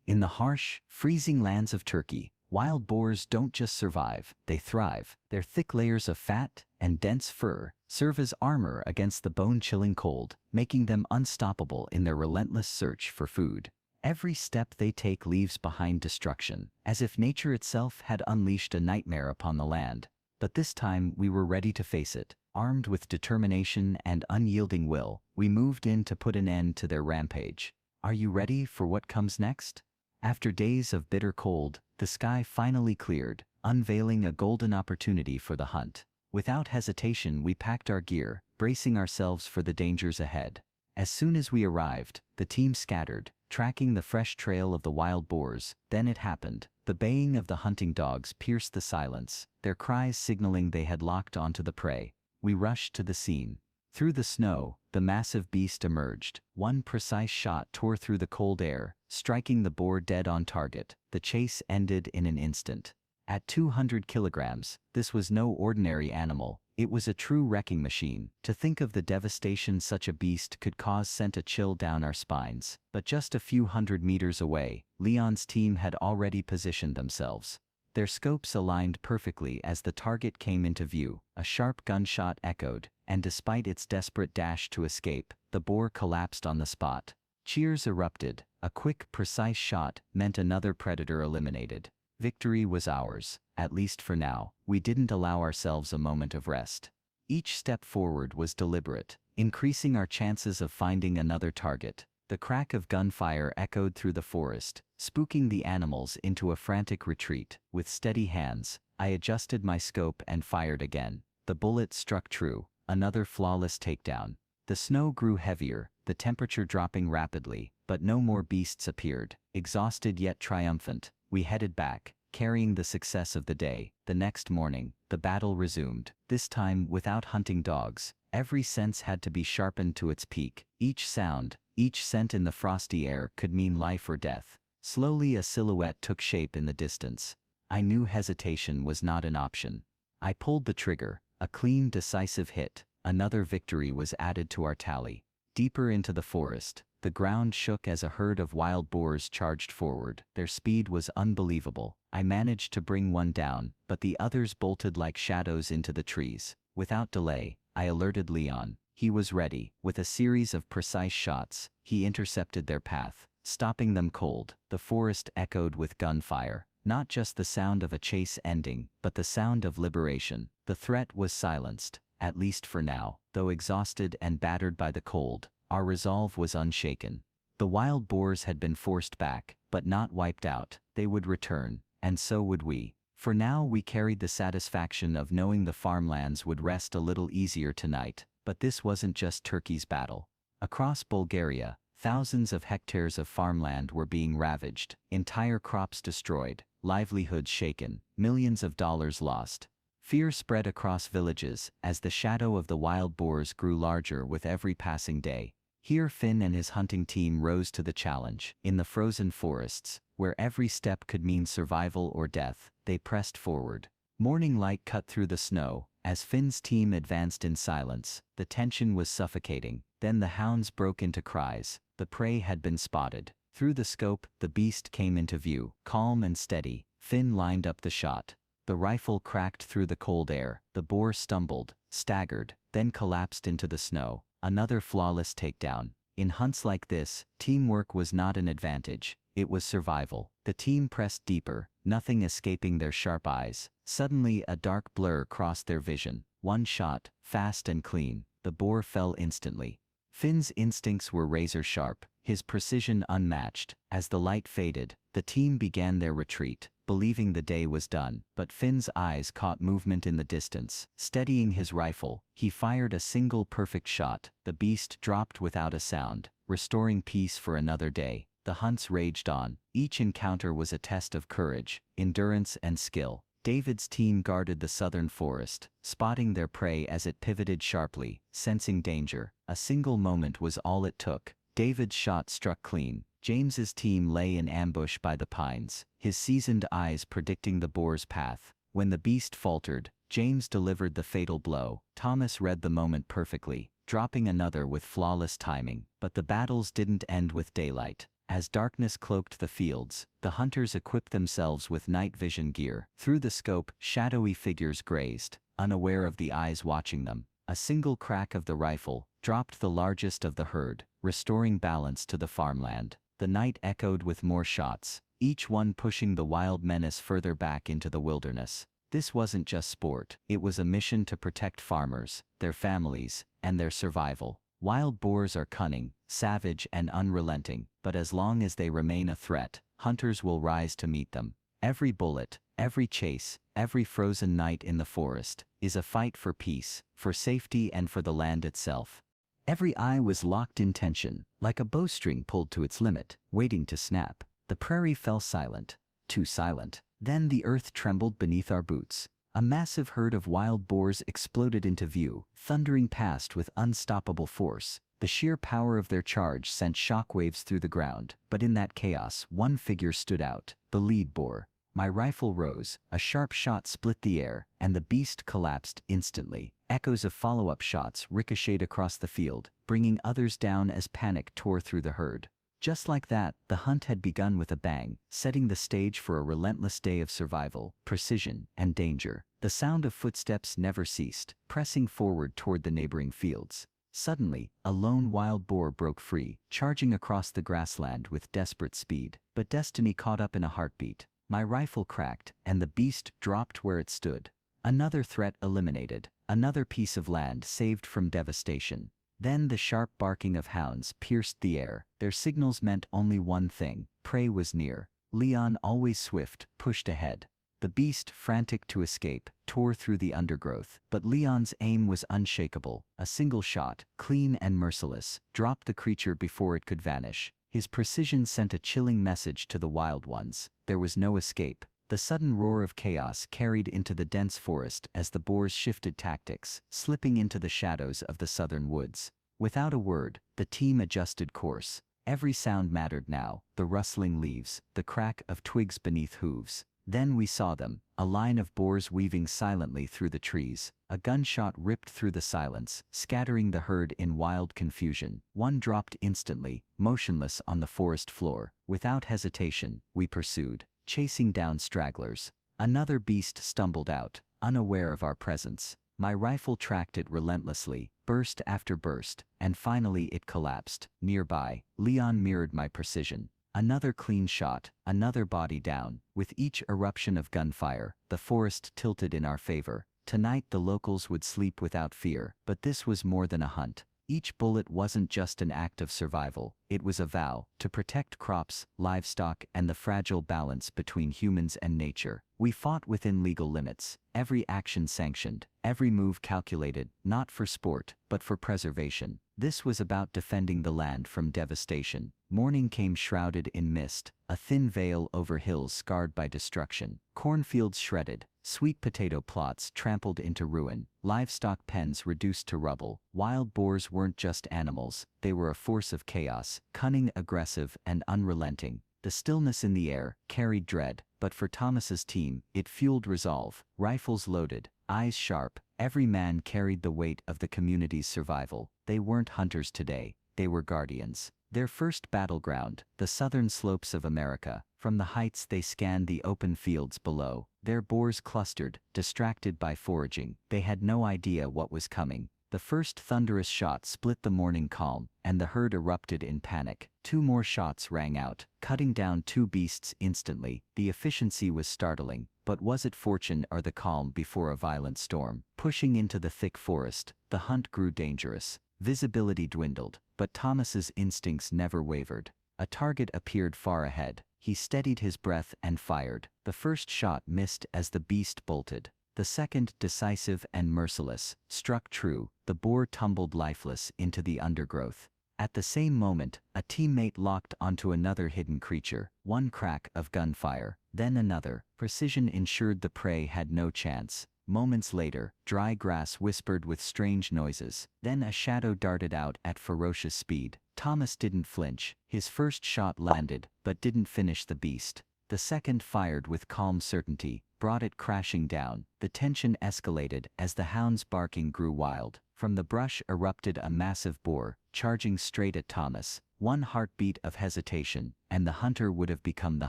In the harsh, freezing lands of Turkey, wild boars don't just survive, they thrive. Their thick layers of fat and dense fur serve as armor against the bone-chilling cold, making them unstoppable in their relentless search for food. Every step they take leaves behind destruction, as if nature itself had unleashed a nightmare upon the land. But this time we were ready to face it. Armed with determination and unyielding will, we moved in to put an end to their rampage. Are you ready for what comes next? After days of bitter cold, the sky finally cleared, unveiling a golden opportunity for the hunt. Without hesitation, we packed our gear, bracing ourselves for the dangers ahead. As soon as we arrived, the team scattered, tracking the fresh trail of the wild boars. Then it happened. The baying of the hunting dogs pierced the silence, their cries signaling they had locked onto the prey. We rushed to the scene. Through the snow, the massive beast emerged. One precise shot tore through the cold air, striking the boar dead on target. The chase ended in an instant. At 200 kilograms, this was no ordinary animal. It was a true wrecking machine. To think of the devastation such a beast could cause sent a chill down our spines. But just a few hundred meters away, Leon's team had already positioned themselves. Their scopes aligned perfectly as the target came into view. A sharp gunshot echoed, and despite its desperate dash to escape, the boar collapsed on the spot. Cheers erupted. A quick, precise shot meant another predator eliminated. Victory was ours, at least for now. We didn't allow ourselves a moment of rest. Each step forward was deliberate, increasing our chances of finding another target. The crack of gunfire echoed through the forest, spooking the animals into a frantic retreat. With steady hands, I adjusted my scope and fired again. The bullet struck true, another flawless takedown. The snow grew heavier, the temperature dropping rapidly, but no more beasts appeared. Exhausted yet triumphant, we headed back, carrying the success of the day. The next morning, the battle resumed, this time without hunting dogs. Every sense had to be sharpened to its peak. Each sound, each scent in the frosty air could mean life or death. Slowly a silhouette took shape in the distance. I knew hesitation was not an option. I pulled the trigger, a clean, decisive hit. Another victory was added to our tally. Deeper into the forest, the ground shook as a herd of wild boars charged forward. Their speed was unbelievable. I managed to bring one down, but the others bolted like shadows into the trees. Without delay, I alerted Leon. He was ready. With a series of precise shots, he intercepted their path, stopping them cold. The forest echoed with gunfire. Not just the sound of a chase ending, but the sound of liberation. The threat was silenced, at least for now. Though exhausted and battered by the cold, our resolve was unshaken. The wild boars had been forced back, but not wiped out. They would return, and so would we. For now we carried the satisfaction of knowing the farmlands would rest a little easier tonight. But this wasn't just Turkey's battle. Across Bulgaria, thousands of hectares of farmland were being ravaged, entire crops destroyed, livelihoods shaken, millions of dollars lost. Fear spread across villages as the shadow of the wild boars grew larger with every passing day. Here Finn and his hunting team rose to the challenge. In the frozen forests, where every step could mean survival or death, they pressed forward. Morning light cut through the snow. As Finn's team advanced in silence, the tension was suffocating. Then the hounds broke into cries. The prey had been spotted. Through the scope, the beast came into view. Calm and steady, Finn lined up the shot. The rifle cracked through the cold air. The boar stumbled, staggered, then collapsed into the snow. Another flawless takedown. In hunts like this, teamwork was not an advantage. It was survival. The team pressed deeper, nothing escaping their sharp eyes. Suddenly a dark blur crossed their vision. One shot, fast and clean. The boar fell instantly. Finn's instincts were razor sharp, his precision unmatched. As the light faded, the team began their retreat, believing the day was done. But Finn's eyes caught movement in the distance. Steadying his rifle, he fired a single perfect shot. The beast dropped without a sound, restoring peace for another day. The hunts raged on. Each encounter was a test of courage, endurance and skill. David's team guarded the southern forest, spotting their prey as it pivoted sharply, sensing danger. A single moment was all it took. David's shot struck clean. James's team lay in ambush by the pines, his seasoned eyes predicting the boar's path. When the beast faltered, James delivered the fatal blow. Thomas read the moment perfectly, dropping another with flawless timing. But the battles didn't end with daylight. As darkness cloaked the fields, the hunters equipped themselves with night vision gear. Through the scope, shadowy figures grazed, unaware of the eyes watching them. A single crack of the rifle dropped the largest of the herd, restoring balance to the farmland. The night echoed with more shots, each one pushing the wild menace further back into the wilderness. This wasn't just sport, it was a mission to protect farmers, their families, and their survival. Wild boars are cunning, savage, and unrelenting, but as long as they remain a threat, hunters will rise to meet them. Every bullet, every chase, every frozen night in the forest is a fight for peace, for safety, and for the land itself. Every eye was locked in tension, like a bowstring pulled to its limit, waiting to snap. The prairie fell silent, too silent. Then the earth trembled beneath our boots. A massive herd of wild boars exploded into view, thundering past with unstoppable force. The sheer power of their charge sent shockwaves through the ground, but in that chaos, one figure stood out, the lead boar. My rifle rose, a sharp shot split the air, and the beast collapsed instantly. Echoes of follow-up shots ricocheted across the field, bringing others down as panic tore through the herd. Just like that, the hunt had begun with a bang, setting the stage for a relentless day of survival, precision, and danger. The sound of footsteps never ceased, pressing forward toward the neighboring fields. Suddenly, a lone wild boar broke free, charging across the grassland with desperate speed. But destiny caught up in a heartbeat. My rifle cracked, and the beast dropped where it stood. Another threat eliminated, another piece of land saved from devastation. Then the sharp barking of hounds pierced the air. Their signals meant only one thing: prey was near. Leon, always swift, pushed ahead. The beast, frantic to escape, tore through the undergrowth. But Leon's aim was unshakable. A single shot, clean and merciless, dropped the creature before it could vanish. His precision sent a chilling message to the wild ones. There was no escape. The sudden roar of chaos carried into the dense forest as the boars shifted tactics, slipping into the shadows of the southern woods. Without a word, the team adjusted course. Every sound mattered now: the rustling leaves, the crack of twigs beneath hooves. Then we saw them, a line of boars weaving silently through the trees. A gunshot ripped through the silence, scattering the herd in wild confusion. One dropped instantly, motionless on the forest floor. Without hesitation, we pursued, chasing down stragglers. Another beast stumbled out, unaware of our presence. My rifle tracked it relentlessly, burst after burst, and finally it collapsed. Nearby, Leon mirrored my precision. Another clean shot, another body down. With each eruption of gunfire, the forest tilted in our favor. Tonight the locals would sleep without fear, but this was more than a hunt. Each bullet wasn't just an act of survival, it was a vow to protect crops, livestock, and the fragile balance between humans and nature. We fought within legal limits, every action sanctioned, every move calculated, not for sport, but for preservation. This was about defending the land from devastation. Morning came shrouded in mist, a thin veil over hills scarred by destruction. Cornfields shredded, sweet potato plots trampled into ruin, livestock pens reduced to rubble. Wild boars weren't just animals, they were a force of chaos, cunning, aggressive, and unrelenting. The stillness in the air carried dread, but for Thomas's team, it fueled resolve. Rifles loaded, eyes sharp, every man carried the weight of the community's survival. They weren't hunters today, they were guardians. Their first battleground, the southern slopes of America. From the heights they scanned the open fields below. Their boars clustered, distracted by foraging. They had no idea what was coming. The first thunderous shot split the morning calm, and the herd erupted in panic. Two more shots rang out, cutting down two beasts instantly. The efficiency was startling, but was it fortune or the calm before a violent storm? Pushing into the thick forest, the hunt grew dangerous. Visibility dwindled, but Thomas's instincts never wavered. A target appeared far ahead. He steadied his breath and fired. The first shot missed as the beast bolted. The second, decisive and merciless, struck true. The boar tumbled lifeless into the undergrowth. At the same moment, a teammate locked onto another hidden creature. One crack of gunfire, then another. Precision ensured the prey had no chance. Moments later, dry grass whispered with strange noises. Then a shadow darted out at ferocious speed. Thomas didn't flinch. His first shot landed, but didn't finish the beast. The second, fired with calm certainty, brought it crashing down. The tension escalated as the hound's barking grew wild. From the brush erupted a massive boar, charging straight at Thomas. One heartbeat of hesitation, and the hunter would have become the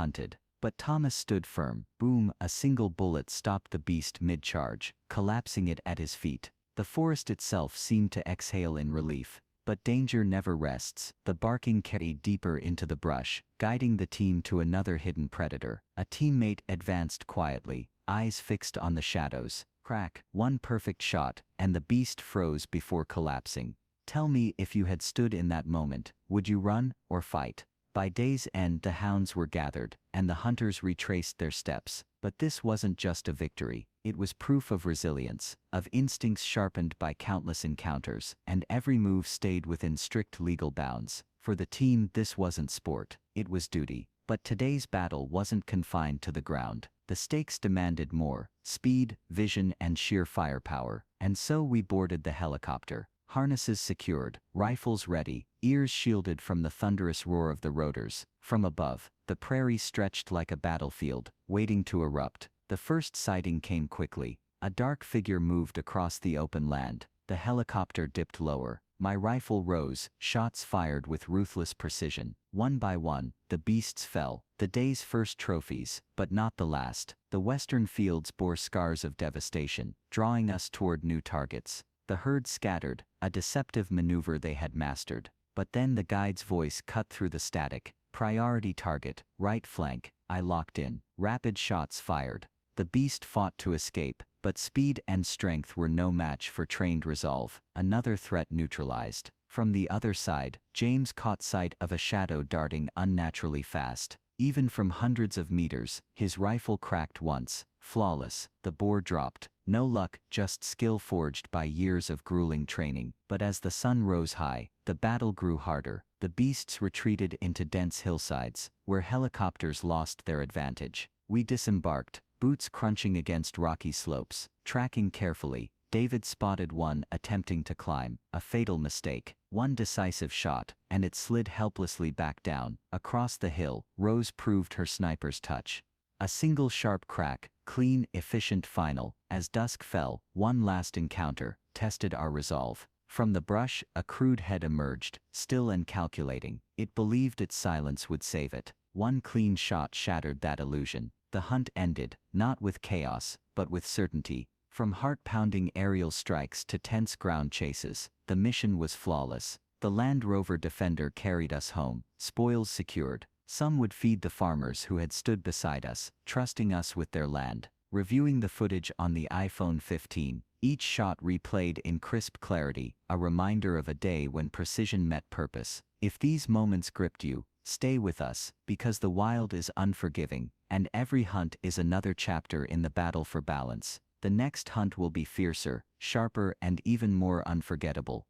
hunted. But Thomas stood firm. Boom, a single bullet stopped the beast mid-charge, collapsing it at his feet. The forest itself seemed to exhale in relief. But danger never rests. The barking carried deeper into the brush, guiding the team to another hidden predator. A teammate advanced quietly, eyes fixed on the shadows. Crack, one perfect shot, and the beast froze before collapsing. Tell me, if you had stood in that moment, would you run or fight? By day's end the hounds were gathered, and the hunters retraced their steps. But this wasn't just a victory. It was proof of resilience, of instincts sharpened by countless encounters, and every move stayed within strict legal bounds. For the team, this wasn't sport, it was duty. But today's battle wasn't confined to the ground. The stakes demanded more: speed, vision, and sheer firepower. And so we boarded the helicopter. Harnesses secured, rifles ready, ears shielded from the thunderous roar of the rotors. From above, the prairie stretched like a battlefield, waiting to erupt. The first sighting came quickly. A dark figure moved across the open land. The helicopter dipped lower. My rifle rose, shots fired with ruthless precision. One by one, the beasts fell. The day's first trophies, but not the last. The western fields bore scars of devastation, drawing us toward new targets. The herd scattered, a deceptive maneuver they had mastered. But then the guide's voice cut through the static. Priority target, right flank. I locked in. Rapid shots fired. The beast fought to escape, but speed and strength were no match for trained resolve. Another threat neutralized. From the other side, James caught sight of a shadow darting unnaturally fast. Even from hundreds of meters, his rifle cracked once. Flawless. The boar dropped. No luck, just skill forged by years of grueling training. But as the sun rose high, the battle grew harder. The beasts retreated into dense hillsides, where helicopters lost their advantage. We disembarked, boots crunching against rocky slopes. Tracking carefully, David spotted one attempting to climb. A fatal mistake. One decisive shot, and it slid helplessly back down. Across the hill, Rose proved her sniper's touch. A single sharp crack, clean, efficient final. As dusk fell, one last encounter tested our resolve. From the brush, a crude head emerged, still and calculating. It believed its silence would save it. One clean shot shattered that illusion. The hunt ended, not with chaos, but with certainty. From heart-pounding aerial strikes to tense ground chases, the mission was flawless. The Land Rover Defender carried us home, spoils secured. Some would feed the farmers who had stood beside us, trusting us with their land. Reviewing the footage on the iPhone 15, each shot replayed in crisp clarity, a reminder of a day when precision met purpose. If these moments gripped you, stay with us, because the wild is unforgiving, and every hunt is another chapter in the battle for balance. The next hunt will be fiercer, sharper, and even more unforgettable.